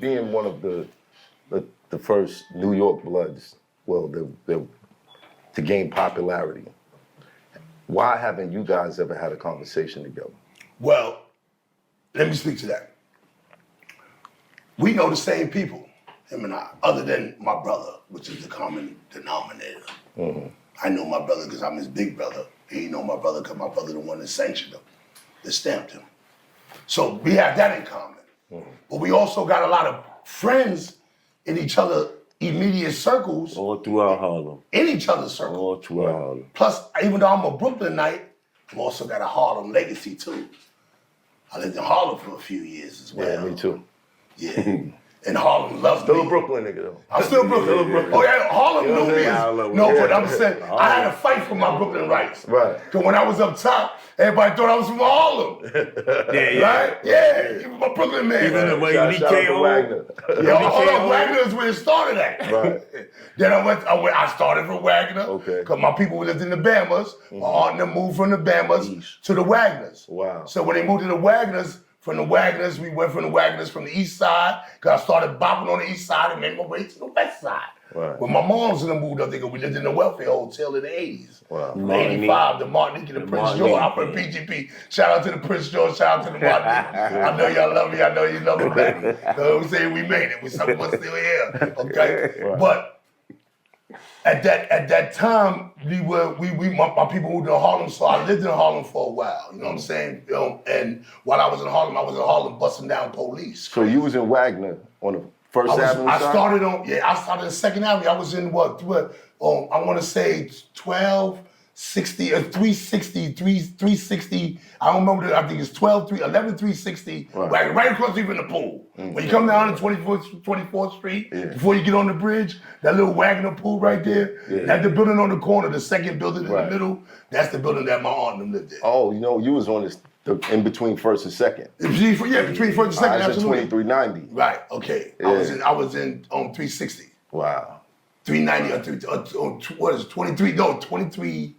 being one of the first New York Bloods, well, to gain popularity, why haven't you guys ever had a conversation together? Well, let me speak to that. We know the same people, him and I, other than my brother, which is the common denominator. Mm-hmm. I know my brother because I'm his big brother. He know my brother because my brother the one that sanctioned him, that stamped him. So we have that in common. Mm-hmm. But we also got a lot of friends in each other's immediate circles. All throughout Harlem. In each other's circles. All throughout Harlem. Plus, even though I'm a Brooklynite, I've also got a Harlem legacy too. I lived in Harlem for a few years as well. Yeah, me too. Yeah. And Harlem loves still me. Still a Brooklyn nigga though. I'm still Brooklyn. Oh yeah, Harlem knew me as, no, but I'm saying, I had to fight for my Brooklyn rights. Right. Because when I was up top, everybody thought I was from Harlem. Right? Yeah, he was my Brooklyn man. Even when he came on. Wagner. Yeah, hold on, Wagner is where it started at. Right. Then I started from Wagner. Okay. Because my people lived in the Bamas. My aunt and them moved from the Bamas to the Wagners. Wow. So when they moved to the Wagners, from the Wagners, we went from the Wagners from the east side, because I started bopping on the east side and made my way to the west side. Right. When my moms and them moved up there, we lived in the welfare hotel in the 80s. Wow. From 85, the Martinique and the Prince George. I'm from PGP. Shout out to the Prince George, shout out to the Martinique. I know y'all love me, I know you love me back. So I'm saying we made it. Some of us still here, okay? Right. But at that time, my people moved to Harlem, so I lived in Harlem for a while. You know what I'm saying? And while I was in Harlem busting down police. So you was in Wagner on the First Avenue side? I started on 2nd Avenue. I was in what? I want to say 1260 or 360. I don't remember. I think it's 360. Right across even the pool. Mm-hmm. When you come down to 24th Street, before you get on the bridge, that little Wagner pool right there, that's the building on the corner, the second building in the middle, that's the building that my aunt and them lived in. Oh, you was on this, in between first and second. Between first and second, I was in 2390. Right, okay. Yeah. I was in 360. Wow. 390 what is it, 23, no, 23,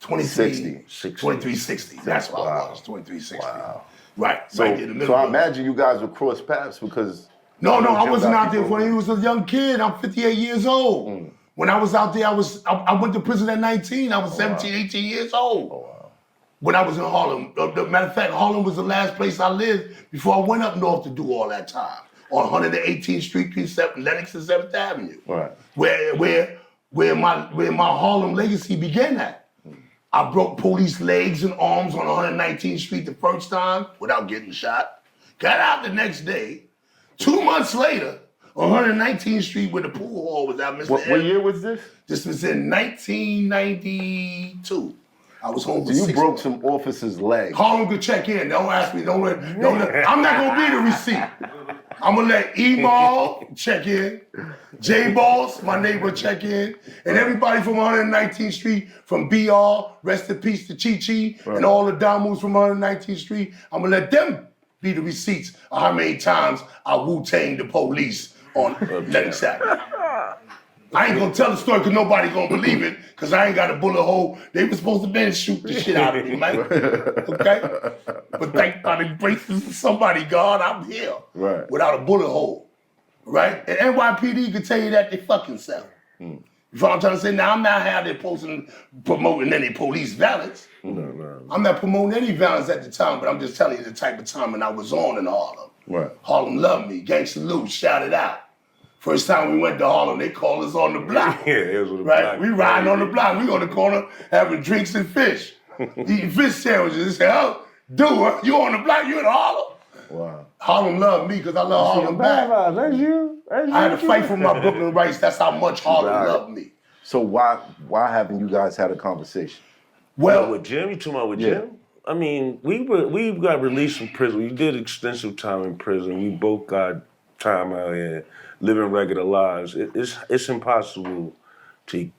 2360. 2360, that's what I was, 2360. Wow. Right, So, right in the middle. so I imagine you guys would cross paths because... No, I wasn't out there when he was a young kid. I'm 58 years old. Mm. When I was out there, I went to prison at 19. I was 17, 18 years old. Oh, wow. When I was in Harlem. Matter of fact, Harlem was the last place I lived before I went up north to do all that time. On 118th Street, Lenox and 7th Avenue. Right. Where my Harlem legacy began at. I broke police legs and arms on 119th Street the first time without getting shot. Got out the next day. 2 months later, on 119th Street where the pool hall was at, Mr. What year was this? This was in 1992. I was home for So you 6 broke months. some officers' legs. Harlem could check in. Don't ask me. I'm not going to be the receipt. I'm going to let E-Ball check in, J-Boss, my neighbor, check in, and everybody from 119th Street, from BR, rest in peace to Chi-Chi, and all the Damus from 119th Street, I'm going to let them be the receipts of how many times I Wu-Tanged the police on Lenox Avenue. I ain't gonna tell the story because nobody gonna believe it because I ain't got a bullet hole. They were supposed to been shoot the shit out of me, man. Okay? But thank God the graces of somebody, God, I'm here. Right. Without a bullet hole. Right? And NYPD can tell you that they fucking self. You know what I'm trying to say? Now, I'm not out there promoting any police violence. No. I'm not promoting any violence at the time, but I'm just telling you the type of time when I was on in Harlem. Right. Harlem loved me. Gangsta Lou, shout it out. First time we went to Harlem, they called us on the block. Yeah, it was on the right? block. We riding on the block. We on the corner having drinks and fish, eating fish sandwiches. They say, "Oh, dude, you on the block? You in Harlem?" Wow. Harlem loved me because I love Harlem back. That's you. I had to fight for my Brooklyn rights. That's how much Harlem loved me. So why haven't you guys had a conversation? Well, with Jim, you talking about with Jim? I mean, we got released from prison. We did extensive time in prison. We both got time out here living regular lives. It's impossible to,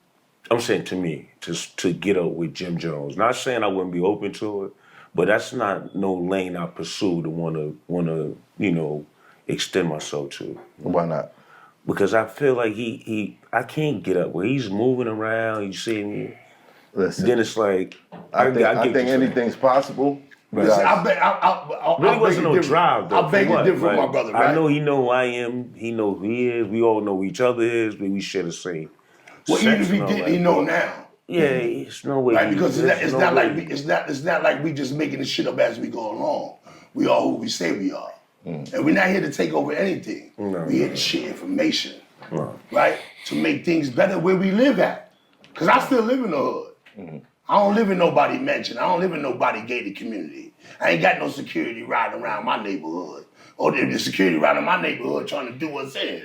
I'm saying to me, to get up with Jim Jones. Not saying I wouldn't be open to it, but that's not no lane I pursue to wanna extend myself to. Why not? Because I feel like I can't get up where he's moving around, he's seeing me. Listen, Then it's like I think anything's possible, Listen, I Really beg wasn't to no differ. drive though. I beg for to what? differ from Like, my brother, right? I know he know who I am. He know who he is. We all know who each other is, but we share the same. Well, even sex if he and all didn't, that, he know but- now. Yeah, it's no way. Right, because there's it's no not like way. it's not like we just making the shit up as we go along. We are who we say we are, and we're not here to take over anything. No, We here to share information, No. right? To make things better where we live at. Cause I still live in the hood. I don't live in nobody mansion. I don't live in nobody gated community. I ain't got no security riding around my neighborhood. Or the security riding my neighborhood trying to do us in.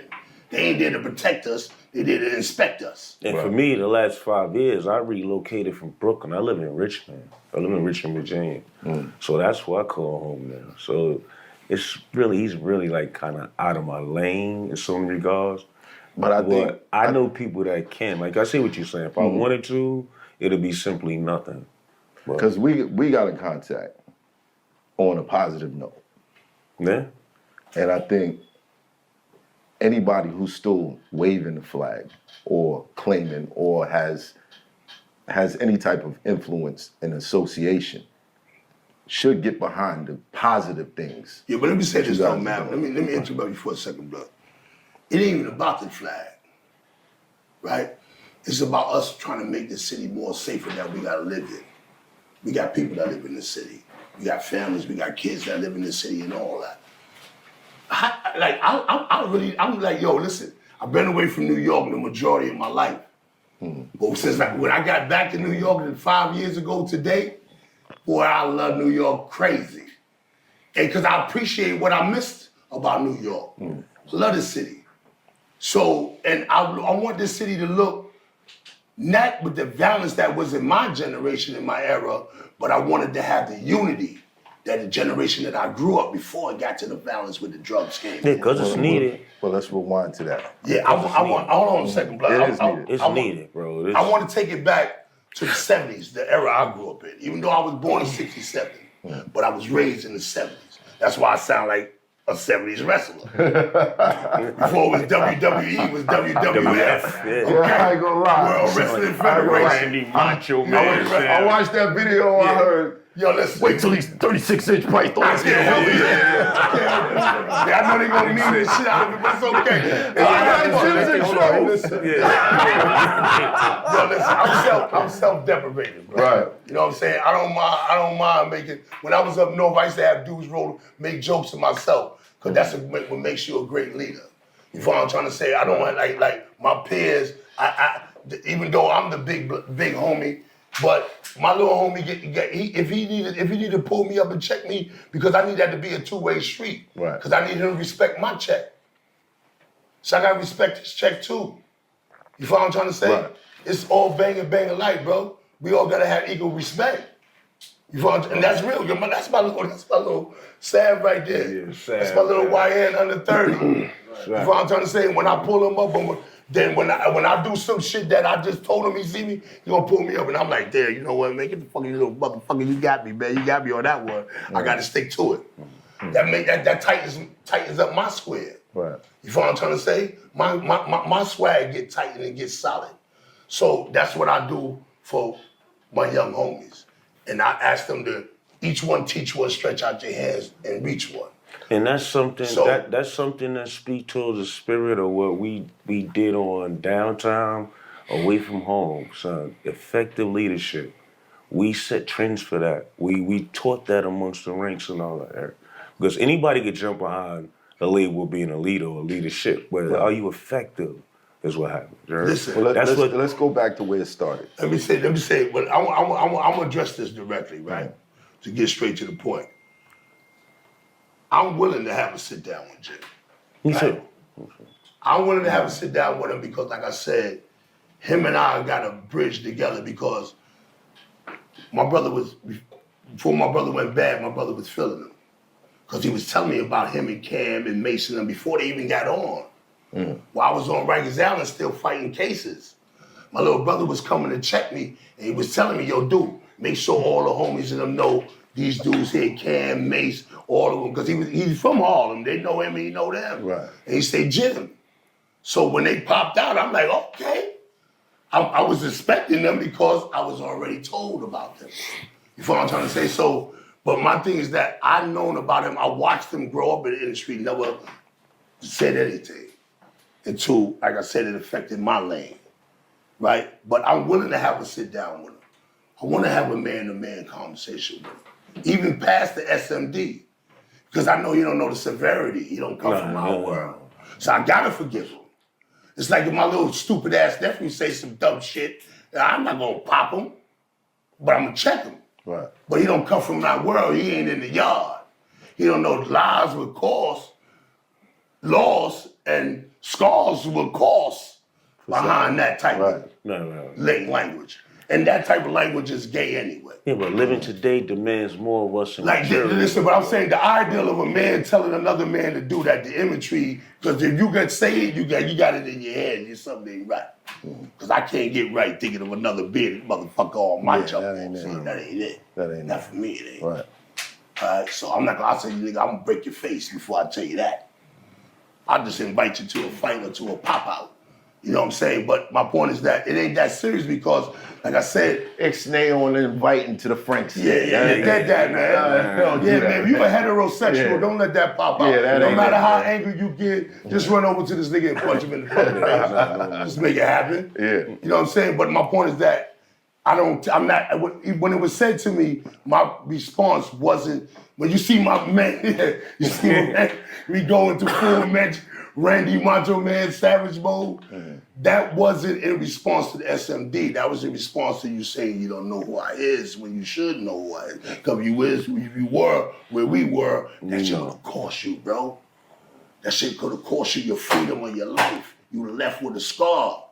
They ain't there to protect us. They there to inspect us. And for me, the last 5 years, I relocated from Brooklyn. I live in Richmond. I live in Richmond, Virginia. So that's what I call home now. So he's really like kind of out of my lane in some regards. But I think But I know people that can. Like I see what you're saying. If I wanted to, it'll be simply nothing. because we got in contact on a positive note, Yeah. and I think anybody who's still waving the flag or claiming or has any type of influence and association should get behind the positive things. Yeah, but let me say this you though, guys man. are Let me interrupt you for a second, bro. It ain't even about the flag, right? It's about us trying to make the city more safer that we gotta live in. We got people that live in the city. We got families, we got kids that live in the city and all that. I'm like, yo, listen, I've been away from New York the majority of my life. But since when I got back to New York 5 years ago today, boy, I love New York crazy. And because I appreciate what I missed about New York. I love the city. So, and I want this city to look not with the violence that was in my generation, in my era, but I wanted to have the unity that the generation that I grew up before it got to the violence with the drugs came. Yeah, because it's needed. Well, let's rewind to that. Yeah, I want, hold on a second, blood. It is needed. It's needed, bro. I want to take it back to the 70s, the era I grew up in. Even though I was born in 67, but I was raised in the 70s. That's why I sound like a 70s wrestler. Before it was WWE, it was WWF. Yeah. Yeah, I ain't gonna lie. World Wrestling Federation. Randy Macho Man. I watched that video. I heard. Yo, listen. Wait till he's 36-inch python. I can't help it. Yeah, I know they gonna mean this shit out of it, but it's okay. Yo, listen, I'm self-deprecating, bro. Right. You know what I'm saying? I don't mind making. When I was up north, I used to have dudes make jokes to myself, because that's what makes you a great leader. You follow what I'm trying to say? I don't want like my peers. Even though I'm the big homie, but my little homie if he needed to pull me up and check me, because I need that to be a two-way street. Right. Because I need him to respect my check. So I gotta respect his check too. You follow what I'm trying to say? Right. It's all bang alike, bro. We all gotta have equal respect. You follow, and that's real. That's my little Sam right there. Yeah, Sam, that's my little man. YN under 30. You follow what I'm trying to say? When I pull him up, then when I do some shit that I just told him he see me, he gonna pull me up, and I'm like, there, you know what, man? Get the fucking little motherfucker, you got me, man. You got me on that one. I gotta stick to it. That tightens up my square. Right. You follow what I'm trying to say? My swag get tightened and get solid. So that's what I do for my young homies. And I ask them to each one teach one, stretch out your hands and reach one. And that's something So- that's something that speaks to the spirit of what we did on downtown, away from home, son. Effective leadership. We set trends for that. We taught that amongst the ranks and all that. Because anybody could jump behind the label of being a leader or leadership, but are you effective is what happens. Listen, Well, That's what let's go back to where it started. Let me say, but I'm gonna address this directly, right? To get straight to the point. I'm willing to have a sit down with Jim. me too. I'm willing to have a sit down with him because, like I said, him and I got a bridge together because before my brother went bad, my brother was feeling him. Because he was telling me about him and Cam and Mason and before they even got on. While I was on Rikers Island still fighting cases. My little brother was coming to check me and he was telling me, yo, dude, make sure all the homies in them know these dudes here, Cam, Mace, all of them, because he's from Harlem. They know him and he know them. Right. And he said, Jim. So when they popped out, I'm like, okay. I was expecting them because I was already told about them. You follow what I'm trying to say? So But my thing is that I've known about him. I watched him grow up in the industry, never said anything until, like I said, it affected my lane, right? But I'm willing to have a sit down with him. I want to have a man-to-man conversation with him, even past the SMD, because I know he don't know the severity. He don't come from our world. So I gotta forgive him. It's like if my little stupid ass nephew say some dumb shit, I'm not gonna pop him, but I'm gonna check him. Right. But he don't come from that world. He ain't in the yard. He don't know lies will cause loss and scars will cause behind that type of late language. And that type of language is gay anyway. Yeah, but living today demands more of us. Like, listen, but I'm saying the ideal of a man telling another man to do that, the imagery, because if you can say it, you got it in your head, it's something ain't right. Because I can't get right thinking of another bearded motherfucker on my jump. That ain't it. That ain't not for me, it ain't. Right. All right, so I'm not gonna say, nigga, I'm gonna break your face before I tell you that. I'll just invite you to a fight or to a pop out. You know what I'm saying? But my point is that it ain't that serious because, like I said, Ixnay on inviting to the Franks. Dead that, man. Man, if you a heterosexual, don't let that pop out. No matter how angry you get, just run over to this nigga and punch him in the fucking face. Just make it happen. You know what I'm saying? But my point is that when it was said to me, my response wasn't, when you see my man, we go into full match, Randy Macho Man Savage mode, that wasn't in response to the SMD. That was in response to you saying you don't know who I is when you should know who I is. Because if you were where we were, that shit would have cost you, bro. That shit could have cost you your freedom or your life. You would have left with a scar.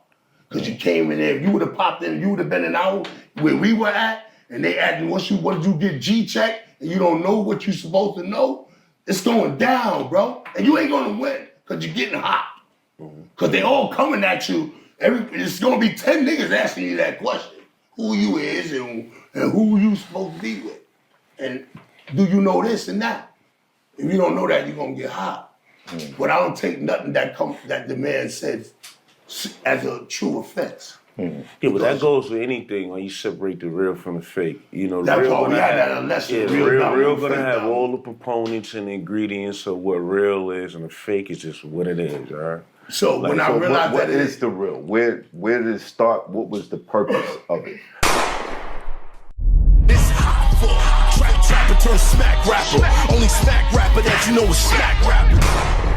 Because you came in there, if you would have popped in, you would have been in out where we were at, and they asking, what did you get G-check, and you don't know what you're supposed to know, it's going down, bro. And you ain't gonna win, because you're getting hot. Because they all coming at you. It's gonna be 10 niggas asking you that question. Who you is and who you supposed to be with. And do you know this and that? If you don't know that, you're gonna get hot. But I don't take nothing that the man said as a true offense. Yeah, but that goes with anything when you separate the real from the fake. You know, the that's real why we had have, that lesson. Yeah, the real gonna have all the components and ingredients of what real is, and the fake is just what it is, all right? So when I realized what is the real? Where did it start? What was the purpose of it? It's hot for trapper turn smack rapper. Only smack rapper that you know is smack rapper.